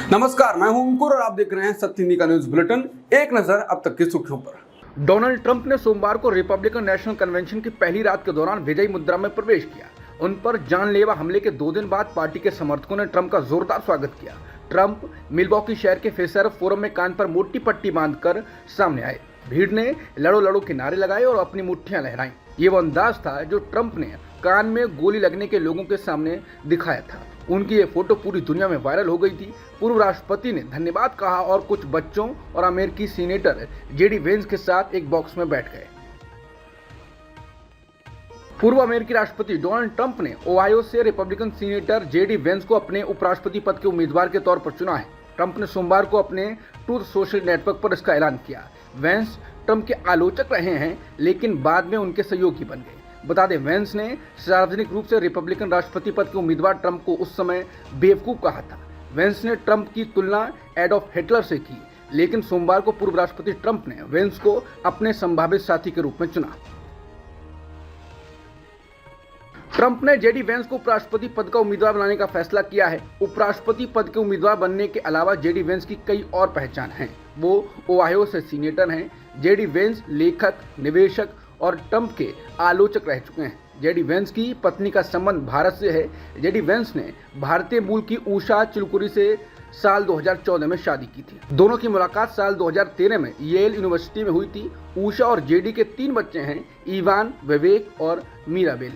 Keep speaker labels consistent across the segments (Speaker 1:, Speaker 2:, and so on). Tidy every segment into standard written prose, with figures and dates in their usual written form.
Speaker 1: नमस्कार, मैं हूं अंकुर और आप देख रहे हैं सत्य हिंदी का न्यूज बुलेटिन। एक नजर अब तक की सुर्खियों पर।
Speaker 2: डोनाल्ड ट्रंप ने सोमवार को रिपब्लिकन नेशनल कन्वेंशन की पहली रात के दौरान विजयी मुद्रा में प्रवेश किया। उन पर जानलेवा हमले के 2 दिन बाद पार्टी के समर्थकों ने ट्रंप का जोरदार स्वागत किया। ट्रंप मिल्वॉकी शहर के फिशर फोरम में कान पर मोटी पट्टी बांधकर सामने आए। भीड़ ने लड़ो लड़ो के नारे लगाए और अपनी मुट्ठियां लहराई। ये वो अंदाज था जो ट्रंप ने कान में गोली लगने के लोगों के सामने दिखाया था। उनकी ये फोटो पूरी दुनिया में वायरल हो गई थी। पूर्व राष्ट्रपति ने धन्यवाद कहा और कुछ बच्चों और अमेरिकी सीनेटर जेडी वेंस के साथ एक बॉक्स में बैठ गए। पूर्व अमेरिकी राष्ट्रपति डोनाल्ड ट्रंप ने ओहायो से रिपब्लिकन सीनेटर जेडी वेंस को अपने उपराष्ट्रपति पद के उम्मीदवार के तौर पर चुना है। ट्रंप ने सोमवार को अपने ट्रूथ सोशल नेटवर्क पर इसका ऐलान किया। वेंस ट्रंप के आलोचक रहे हैं, लेकिन बाद में उनके सहयोगी बन गए। बता दें, वेंस ने सार्वजनिक रूप से रिपब्लिकन राष्ट्रपति पद के उम्मीदवार ट्रंप को उस समय बेवकूफ कहा था। वेंस ने ट्रंप की तुलना एडोल्फ हिटलर से की, लेकिन सोमवार को पूर्व राष्ट्रपति ट्रंप ने वेंस को अपने संभावित साथी के रूप में चुना। ट्रंप ने जेडी वेंस को उपराष्ट्रपति पद का उम्मीदवार बनाने का फैसला किया है। उपराष्ट्रपति पद के उम्मीदवार बनने के अलावा जेडी वेंस की कई और पहचान हैं। वो ओहायो से सीनेटर हैं। जेडी वेंस लेखक, निवेशक और ट्रंप के आलोचक रह चुके हैं। जेडी वेंस की पत्नी का संबंध भारत से है। जेडी वेंस ने भारतीय मूल की उषा चिलकुरी से साल 2014 में शादी की थी। दोनों की मुलाकात साल 2013 में येल यूनिवर्सिटी में हुई थी। उषा और जेडी के 3 बच्चे हैं, इवान, विवेक और मीराबेल।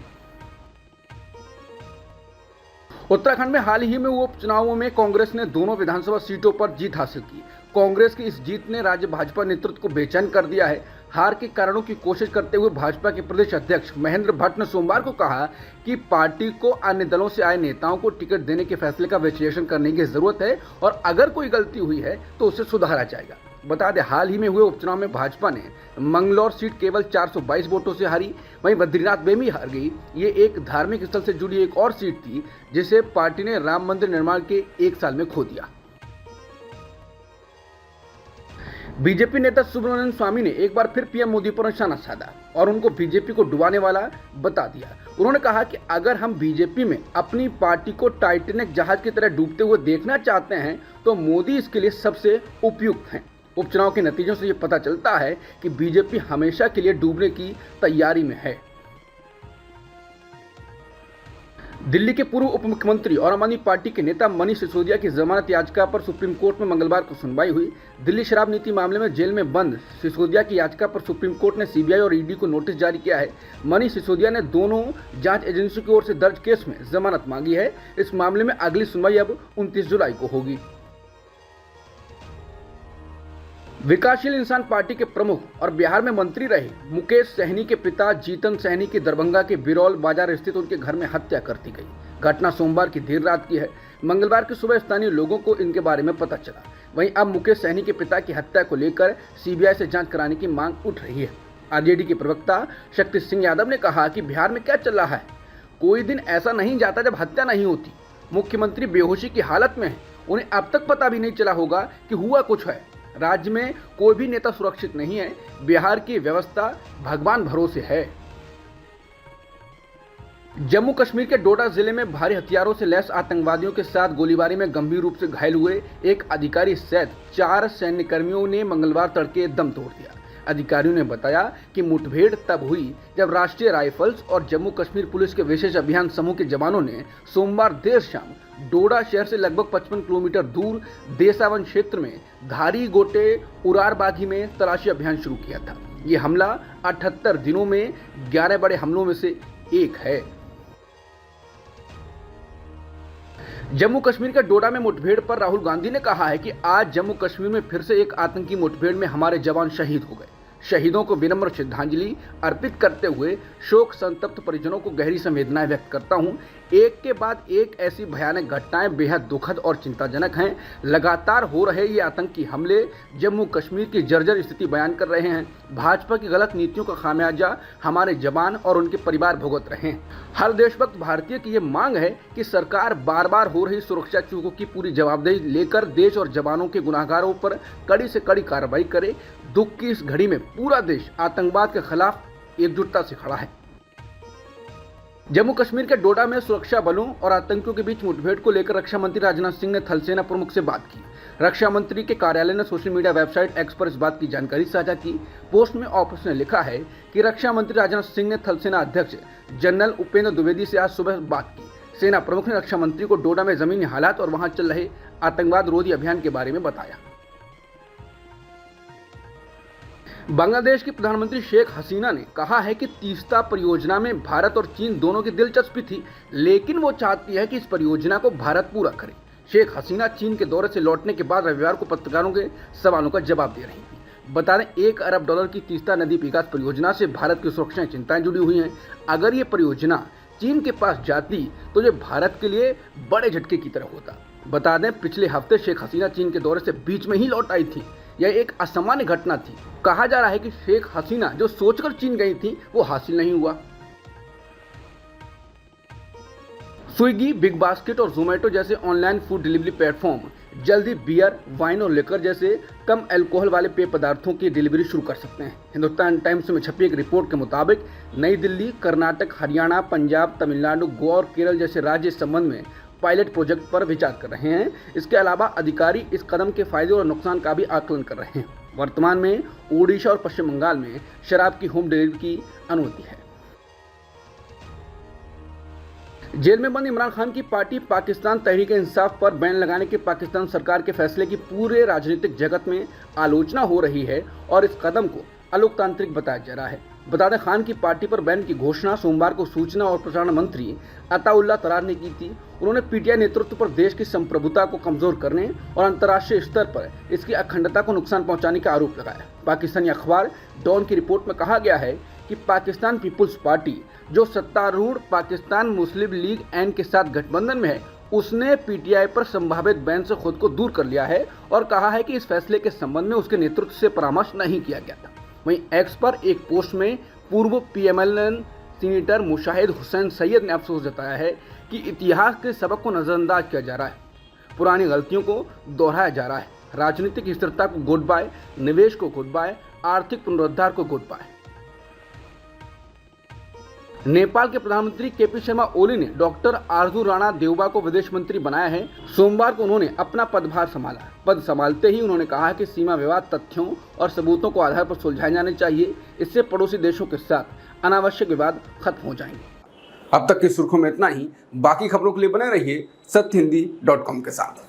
Speaker 2: उत्तराखंड में हाल ही में हुए उपचुनावों में कांग्रेस ने दोनों विधानसभा सीटों पर जीत हासिल की। कांग्रेस की इस जीत ने राज्य भाजपा नेतृत्व को बेचैन कर दिया है। हार के कारणों की कोशिश करते हुए भाजपा के प्रदेश अध्यक्ष महेंद्र भट्ट ने सोमवार को कहा कि पार्टी को अन्य दलों से आए नेताओं को टिकट देने के फैसले का विश्लेषण करने की जरूरत है और अगर कोई गलती हुई है तो उसे सुधारा जाएगा। बता दें, हाल ही में हुए उपचुनाव में भाजपा ने मंगलौर सीट केवल 422 वोटों से हारी। वहीं बद्रीनाथ में भी हार गई। ये एक धार्मिक स्थल से जुड़ी एक और सीट थी जिसे पार्टी ने राम मंदिर निर्माण के 1 साल में खो दिया। बीजेपी नेता सुब्रमण्यम स्वामी ने एक बार फिर पीएम मोदी पर निशाना साधा और उनको बीजेपी को डुबाने वाला बता दिया। उन्होंने कहा कि अगर हम बीजेपी में अपनी पार्टी को टाइटैनिक जहाज की तरह डूबते हुए देखना चाहते हैं तो मोदी इसके लिए सबसे उपयुक्त हैं। उपचुनाव के नतीजों से ये पता चलता है कि बीजेपी हमेशा के लिए डूबने की तैयारी में है। दिल्ली के पूर्व उप मुख्यमंत्री और आम आदमी पार्टी के नेता मनीष सिसोदिया की जमानत याचिका पर सुप्रीम कोर्ट में मंगलवार को सुनवाई हुई। दिल्ली शराब नीति मामले में जेल में बंद सिसोदिया की याचिका पर सुप्रीम कोर्ट ने सीबीआई और ईडी को नोटिस जारी किया है। मनीष सिसोदिया ने दोनों जांच एजेंसियों की ओर से दर्ज केस में जमानत मांगी है। इस मामले में अगली सुनवाई अब 29 जुलाई को होगी। विकासशील इंसान पार्टी के प्रमुख और बिहार में मंत्री रहे मुकेश सहनी के पिता जीतन सहनी की दरभंगा के बिरौल बाजार स्थित उनके घर में हत्या कर दी गई। घटना सोमवार की देर रात की है। मंगलवार की सुबह स्थानीय लोगों को इनके बारे में पता चला। वहीं अब मुकेश सहनी के पिता की हत्या को लेकर सीबीआई से जांच कराने की मांग उठ रही है। आरजेडी के प्रवक्ता शक्ति सिंह यादव ने कहा कि बिहार में क्या चल रहा है, कोई दिन ऐसा नहीं जाता जब हत्या नहीं होती। मुख्यमंत्री बेहोशी की हालत में है। उन्हें अब तक पता भी नहीं चला होगा कि हुआ कुछ है। राज्य में कोई भी नेता सुरक्षित नहीं है। बिहार की व्यवस्था भगवान भरोसे है। जम्मू कश्मीर के डोडा जिले में भारी हथियारों से लैस आतंकवादियों के साथ गोलीबारी में गंभीर रूप से घायल हुए एक अधिकारी सहित 4 सैन्यकर्मियों ने मंगलवार तड़के दम तोड़ दिया। अधिकारियों ने बताया कि मुठभेड़ तब हुई जब राष्ट्रीय राइफल्स और जम्मू कश्मीर पुलिस के विशेष अभियान समूह के जवानों ने सोमवार देर शाम डोडा शहर से लगभग 55 किलोमीटर दूर देसावन क्षेत्र में धारी गोटे उरारबागी में तलाशी अभियान शुरू किया था। ये हमला 78 दिनों में 11 बड़े हमलों में से एक है। जम्मू कश्मीर के डोडा में मुठभेड़ पर राहुल गांधी ने कहा है कि आज जम्मू कश्मीर में फिर से एक आतंकी मुठभेड़ में हमारे जवान शहीद हो गए। शहीदों को विनम्र श्रद्धांजलि अर्पित करते हुए शोक संतप्त परिजनों को गहरी संवेदनाएं व्यक्त करता हूं। एक के बाद एक ऐसी भयानक घटनाएं बेहद दुखद और चिंताजनक हैं। लगातार हो रहे ये आतंकी हमले जम्मू कश्मीर की जर्जर स्थिति बयान कर रहे हैं। भाजपा की गलत नीतियों का खामियाजा हमारे जवान और उनके परिवार भुगत रहे हैं। हर देशभक्त भारतीय की ये मांग है कि सरकार बार बार हो रही सुरक्षा चूकों की पूरी जवाबदेही लेकर देश और जवानों के गुनाहगारों पर कड़ी से कड़ी कार्रवाई करे। दुख की इस घड़ी में पूरा देश आतंकवाद के खिलाफ एकजुटता से खड़ा है। जम्मू कश्मीर के डोडा में सुरक्षा बलों और आतंकियों के बीच मुठभेड़ को लेकर रक्षा मंत्री राजनाथ सिंह ने थल सेना प्रमुख से बात की। रक्षा मंत्री के कार्यालय ने सोशल मीडिया वेबसाइट एक्स पर इस बात की जानकारी साझा की। पोस्ट में ऑफिस ने लिखा है कि रक्षा मंत्री राजनाथ सिंह ने थल सेना अध्यक्ष जनरल उपेंद्र द्विवेदी से आज सुबह बात की। सेना प्रमुख ने रक्षा मंत्री को डोडा में जमीनी हालात और वहां चल रहे आतंकवाद रोधी अभियान के बारे में बताया। बांग्लादेश की प्रधानमंत्री शेख हसीना ने कहा है कि तीस्ता परियोजना में भारत और चीन दोनों की दिलचस्पी थी, लेकिन वो चाहती है कि इस परियोजना को भारत पूरा करे। शेख हसीना चीन के दौरे से लौटने के बाद रविवार को पत्रकारों के सवालों का जवाब दे रही थी। बता दें, $1 अरब की तीस्ता नदी विकास परियोजना से भारत की सुरक्षा चिंताएं जुड़ी हुई हैं। अगर ये परियोजना चीन के पास जाती तो ये भारत के लिए बड़े झटके की तरह होता। बता दें, पिछले हफ्ते शेख हसीना चीन के दौरे से बीच में ही लौट आई थी। यह एक असामान्य घटना थी। कहा जा रहा है कि शेख हसीना जो सोचकर चीन गई थी वो हासिल नहीं हुआ। स्विगी, बिग बास्केट और जोमेटो जैसे ऑनलाइन फूड डिलीवरी प्लेटफॉर्म जल्द ही बियर, वाइन और लिकर जैसे कम अल्कोहल वाले पेय पदार्थों की डिलीवरी शुरू कर सकते हैं। हिंदुस्तान टाइम्स में छपी एक रिपोर्ट के मुताबिक नई दिल्ली, कर्नाटक, हरियाणा, पंजाब, तमिलनाडु, गोवा और केरल जैसे राज्य इस संबंध में पायलट प्रोजेक्ट पर विचार कर रहे हैं। इसके अलावा अधिकारी इस कदम के फायदे और नुकसान का भी आकलन कर रहे हैं। वर्तमान में ओडिशा और पश्चिम बंगाल में शराब की होम डिलीवरी की अनुमति है। जेल में बंद इमरान खान की पार्टी पाकिस्तान तहरीक-ए-इंसाफ पर बैन लगाने के पाकिस्तान सरकार के फैसले की पूरे राजनीतिक जगत में आलोचना हो रही है और इस कदम को अलोकतांत्रिक बताया जा रहा है। बता दें, खान की पार्टी पर बैन की घोषणा सोमवार को सूचना और प्रसारण मंत्री अताउल्लाह तरार ने की थी। उन्होंने पीटीआई नेतृत्व पर देश की संप्रभुता को कमजोर करने और अंतर्राष्ट्रीय स्तर पर इसकी अखंडता को नुकसान पहुंचाने का आरोप लगाया। पाकिस्तानी अखबार डॉन की रिपोर्ट में कहा गया है कि पाकिस्तान पीपुल्स पार्टी, जो सत्तारूढ़ पाकिस्तान मुस्लिम लीग एन के साथ गठबंधन में है, उसने पीटीआई पर संभावित बैन से खुद को दूर कर लिया है और कहा है कि इस फैसले के संबंध में उसके नेतृत्व से परामर्श नहीं किया गया था। वहीं एक्स पर एक पोस्ट में पूर्व पीएमएलएन सीनेटर मुशाहिद हुसैन सैयद ने अफसोस जताया है कि इतिहास के सबक को नजरअंदाज किया जा रहा है, पुरानी गलतियों को दोहराया जा रहा है। राजनीतिक स्थिरता को गुड बाय, निवेश को गुड बाय, आर्थिक पुनरुद्धार को गुड बाय। नेपाल के प्रधानमंत्री केपी शर्मा ओली ने डॉक्टर आरजू राणा देवबा को विदेश मंत्री बनाया है। सोमवार को उन्होंने अपना पदभार संभाला। पद संभालते ही उन्होंने कहा है कि सीमा विवाद तथ्यों और सबूतों को आधार पर सुलझाए जाने चाहिए। इससे पड़ोसी देशों के साथ अनावश्यक विवाद खत्म हो जाएंगे।
Speaker 1: अब तक की सुर्खियों में इतना ही। बाकी खबरों के लिए बने रहिए सत्यहिंदी.com के साथ।